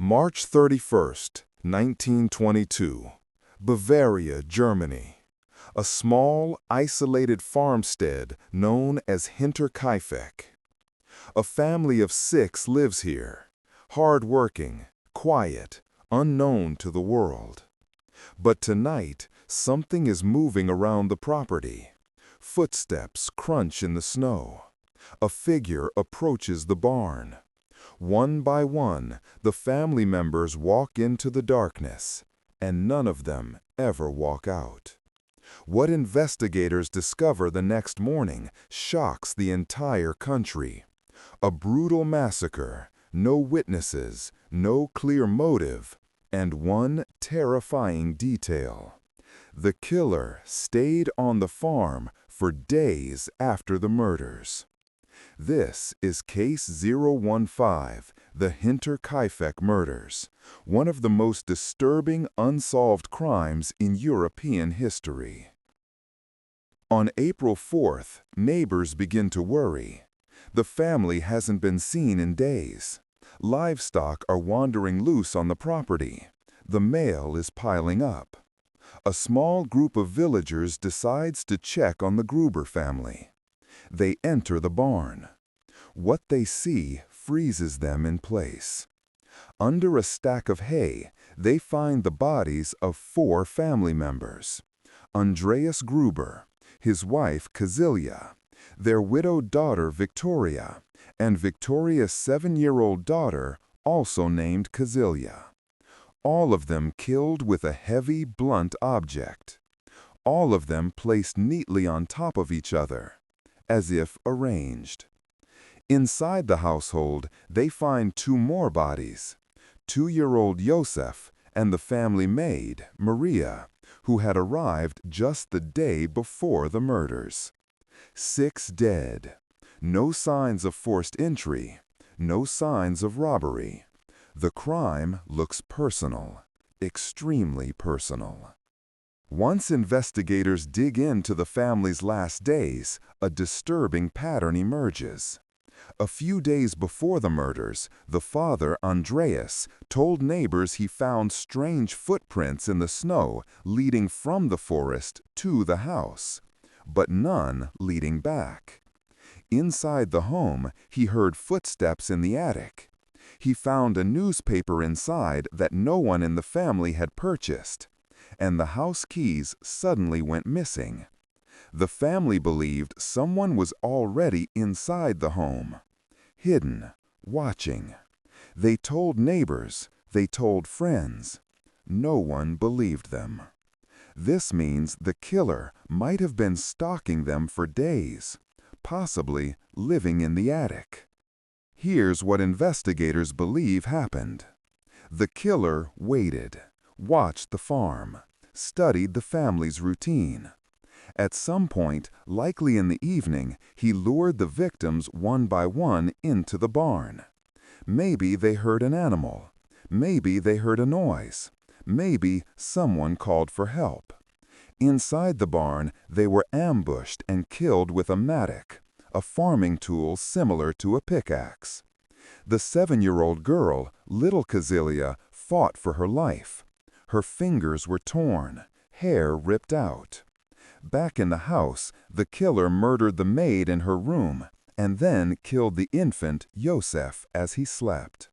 March 31st, 1922, Bavaria, Germany. A small, isolated farmstead known as Hinterkaifeck. A family of 6 lives here, hard-working, quiet, unknown to the world. But tonight, something is moving around the property. Footsteps crunch in the snow. A figure approaches the barn. One by one, the family members walk into the darkness, and none of them ever walk out. What investigators discover the next morning shocks the entire country. A brutal massacre, no witnesses, no clear motive, and one terrifying detail. The killer stayed on the farm for days after the murders. This is Case 015, the Hinterkaifeck Murders, one of the most disturbing unsolved crimes in European history. On April 4th, neighbors begin to worry. The family hasn't been seen in days. Livestock are wandering loose on the property. The mail is piling up. A small group of villagers decides to check on the Gruber family. They enter the barn. What they see freezes them in place. Under a stack of hay, they find the bodies of 4 family members. Andreas Gruber, his wife Cecilia, their widowed daughter Victoria, and Victoria's 7-year-old daughter, also named Cecilia. All of them killed with a heavy, blunt object. All of them placed neatly on top of each other, as if arranged. Inside the household, they find 2 more bodies, 2-year-old Josef and the family maid, Maria, who had arrived just the day before the murders. 6 dead. No signs of forced entry, no signs of robbery. The crime looks personal, extremely personal. Once investigators dig into the family's last days, a disturbing pattern emerges. A few days before the murders, the father, Andreas, told neighbors he found strange footprints in the snow leading from the forest to the house, but none leading back. Inside the home, he heard footsteps in the attic. He found a newspaper inside that no one in the family had purchased, and the house keys suddenly went missing. The family believed someone was already inside the home, hidden, watching. They told neighbors, they told friends. No one believed them. This means the killer might have been stalking them for days, possibly living in the attic. Here's what investigators believe happened. The killer waited, watched the farm, studied the family's routine. At some point, likely in the evening, he lured the victims one by one into the barn. Maybe they heard an animal. Maybe they heard a noise. Maybe someone called for help. Inside the barn, they were ambushed and killed with a mattock, a farming tool similar to a pickaxe. The 7-year-old girl, little Cecilia, fought for her life. Her fingers were torn, hair ripped out. Back in the house, the killer murdered the maid in her room and then killed the infant, Josef, as he slept.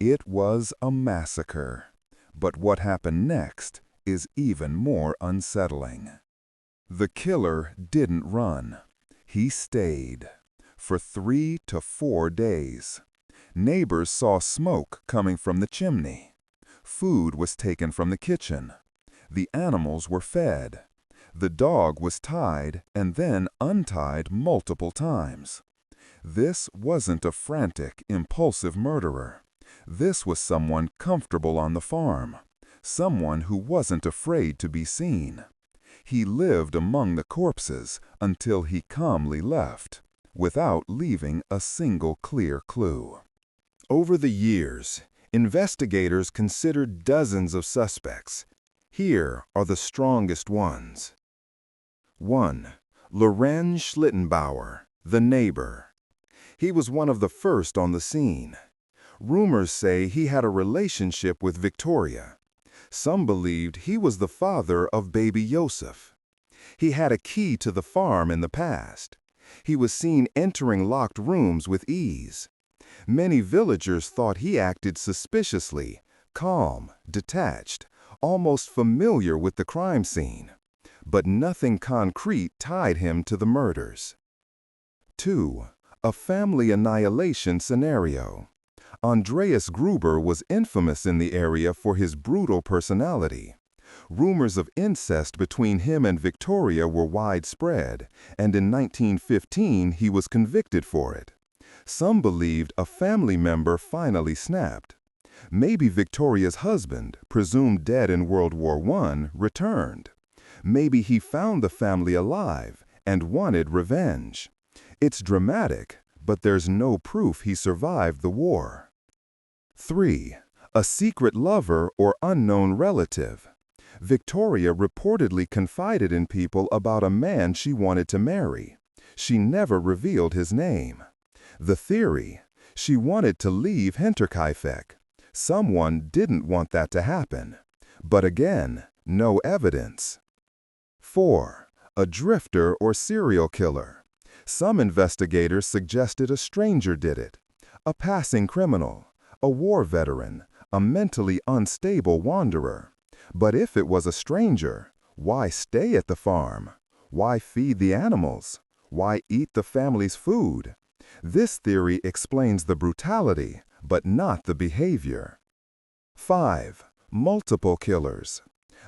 It was a massacre. But what happened next is even more unsettling. The killer didn't run. He stayed for 3 to 4 days. Neighbors saw smoke coming from the chimney. Food was taken from the kitchen. The animals were fed. The dog was tied and then untied multiple times. This wasn't a frantic, impulsive murderer. This was someone comfortable on the farm, someone who wasn't afraid to be seen. He lived among the corpses until he calmly left, without leaving a single clear clue. Over the years, investigators considered dozens of suspects. Here are the strongest ones. 1. Lorenz Schlittenbauer, the neighbor. He was one of the first on the scene. Rumors say he had a relationship with Victoria. Some believed he was the father of baby Yosef. He had a key to the farm in the past. He was seen entering locked rooms with ease. Many villagers thought he acted suspiciously, calm, detached, almost familiar with the crime scene. But nothing concrete tied him to the murders. 2. A family annihilation scenario. Andreas Gruber was infamous in the area for his brutal personality. Rumors of incest between him and Victoria were widespread, and in 1915 he was convicted for it. Some believed a family member finally snapped. Maybe Victoria's husband, presumed dead in World War I, returned. Maybe he found the family alive and wanted revenge. It's dramatic, but there's no proof he survived the war. 3. A secret lover or unknown relative. Victoria reportedly confided in people about a man she wanted to marry. She never revealed his name. The theory: she wanted to leave Hinterkaifeck. Someone didn't want that to happen. But again, no evidence. 4. A drifter or serial killer. Some investigators suggested a stranger did it. A passing criminal, a war veteran, a mentally unstable wanderer. But if it was a stranger, why stay at the farm? Why feed the animals? Why eat the family's food? This theory explains the brutality, but not the behavior. 5. Multiple killers.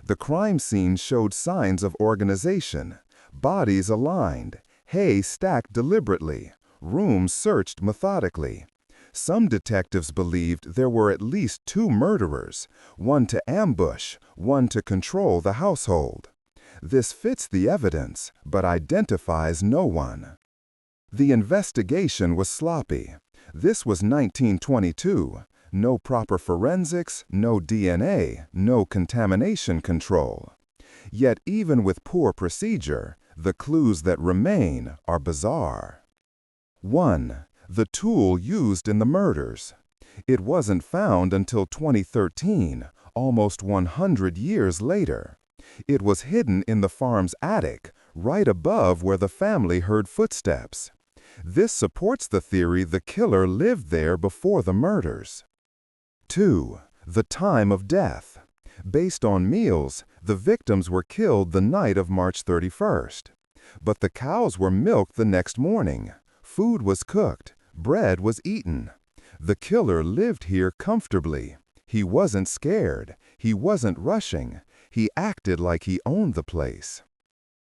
The crime scene showed signs of organization. Bodies aligned, hay stacked deliberately, rooms searched methodically. Some detectives believed there were at least 2 murderers, one to ambush, one to control the household. This fits the evidence, but identifies no one. The investigation was sloppy. This was 1922. No proper forensics, no DNA, no contamination control. Yet even with poor procedure, the clues that remain are bizarre. 1. The tool used in the murders. It wasn't found until 2013, almost 100 years later. It was hidden in the farm's attic, right above where the family heard footsteps. This supports the theory the killer lived there before the murders. 2. The time of death. Based on meals, the victims were killed the night of March 31st. But the cows were milked the next morning. Food was cooked. Bread was eaten. The killer lived here comfortably. He wasn't scared. He wasn't rushing. He acted like he owned the place.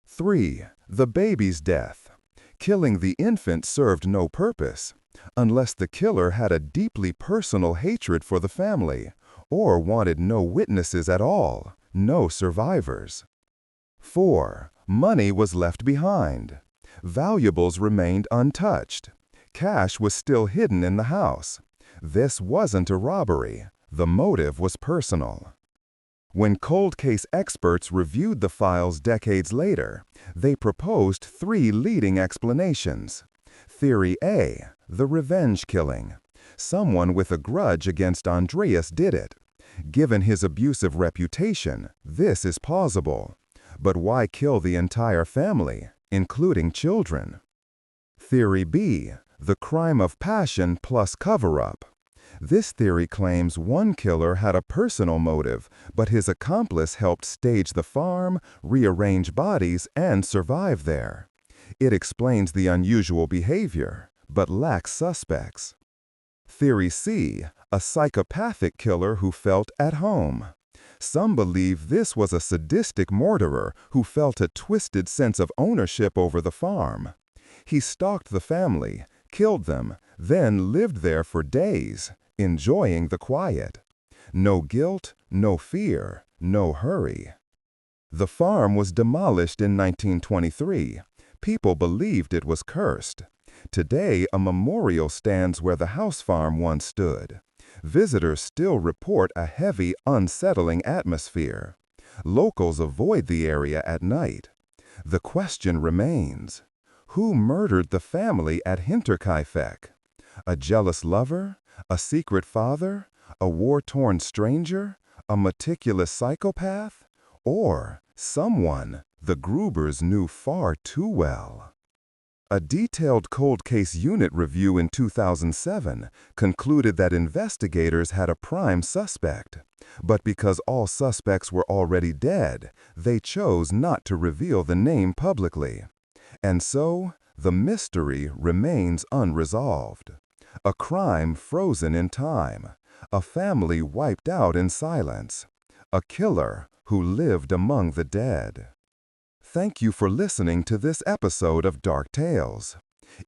3. The baby's death. Killing the infant served no purpose, unless the killer had a deeply personal hatred for the family, or wanted no witnesses at all, no survivors. 4. Money was left behind. Valuables remained untouched. Cash was still hidden in the house. This wasn't a robbery. The motive was personal. When cold case experts reviewed the files decades later, they proposed 3 leading explanations. Theory A: the revenge killing. Someone with a grudge against Andreas did it. Given his abusive reputation, this is plausible. But why kill the entire family, including children? Theory B: the crime of passion plus cover-up. This theory claims one killer had a personal motive, but his accomplice helped stage the farm, rearrange bodies, and survive there. It explains the unusual behavior, but lacks suspects. Theory C: a psychopathic killer who felt at home. Some believe this was a sadistic murderer who felt a twisted sense of ownership over the farm. He stalked the family, killed them, then lived there for days, enjoying the quiet. No guilt, no fear, no hurry. The farm was demolished in 1923. People believed it was cursed. Today, a memorial stands where the house farm once stood. Visitors still report a heavy, unsettling atmosphere. Locals avoid the area at night. The question remains: who murdered the family at Hinterkaifeck? A jealous lover? A secret father? A war-torn stranger? A meticulous psychopath? Or someone the Grubers knew far too well? A detailed cold case unit review in 2007 concluded that investigators had a prime suspect. But because all suspects were already dead, they chose not to reveal the name publicly. And so, the mystery remains unresolved. A crime frozen in time. A family wiped out in silence. A killer who lived among the dead. Thank you for listening to this episode of Dark Tales.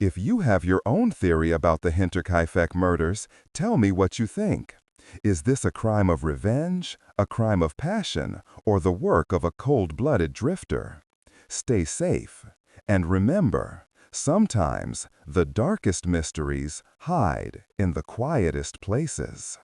If you have your own theory about the Hinterkaifeck murders, tell me what you think. Is this a crime of revenge, a crime of passion, or the work of a cold-blooded drifter? Stay safe, and remember, sometimes the darkest mysteries hide in the quietest places.